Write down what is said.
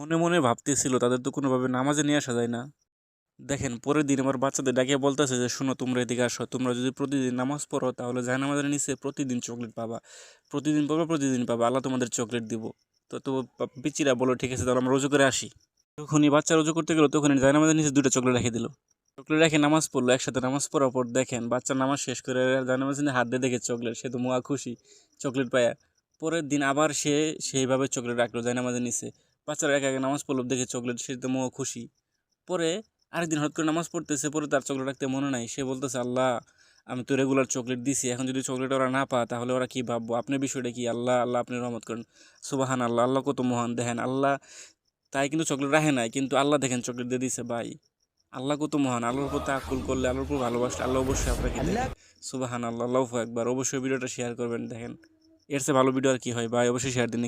মনে মনে ভাবতেছিল তাদের তো কোনোভাবে নামাজে নিয়ে আসা যায় না। দেখেন পরের দিন আমার বাচ্চাদের ডাকে বলতেছে যে শোনো, তোমরা এদিকে আসো, তোমরা যদি প্রতিদিন নামাজ পড়ো তাহলে জায়নামাজের নিচে প্রতিদিন চকলেট পাবা, প্রতিদিন পাবা, প্রতিদিন পাবা, আল্লাহ তোমাদের চকলেট দিব। তো পিচিরা বলো ঠিক আছে, তাহলে আমরা রোজু করে আসি। যখনই বাচ্চা রোজু করতে গেলো তখনই জায়নামাজের নিচে দুটো চকলেট রেখে দিল। চকলেট রেখে নামাজ পড়লো, একসাথে নামাজ পড়ার পর দেখেন বাচ্চা নামাজ শেষ করে জায়নামাজের নিচে হাত দিয়ে দেখে চকলেট, সে তো মুয়া খুশি চকলেট পায়া। পরের দিন আবার সে সেইভাবে চকলেট রাখলো জায়নামাজের নিচে। বাচ্চারা একে একে নামাজ পড়লো, দেখে চকলেট, সে তো মুয়া খুশি। পরে আরেকদিন হঠাৎ করে নামাজ পড়তেছে, পরে তার চকলেট রাখতে মনে নাই। সে বলতেছে আল্লাহ, আমি তো রেগুলার চকলেট দিছি, এখন যদি চকলেট ওরা না পায় তাহলে ওরা কি ভাববো, আপনার বিষয়টা কি আল্লাহ, আল্লাহ আপনি রহমত করেন। সুবাহান আল্লাহ, আল্লাহ কত মহান। দেখেন আল্লাহ তাই কিন্তু চকলেট রাখে নাই, কিন্তু আল্লাহ দেখেন চকলেট দিয়ে দিছে ভাই। আল্লাহ কত মহান। আল্লাহর উপর তাওয়াক্কুল করলে, আল্লাহর উপর ভালোবাসলে আল্লাহ অবশ্যই আপনাকে দেবে। সুবাহান আল্লাহ, আল্লাহু আকবার। অবশ্যই ভিডিওটা শেয়ার করবেন। দেখেন এর চেয়ে ভালো ভিডিও আর কি হয় ভাই, অবশ্যই শেয়ার দিন।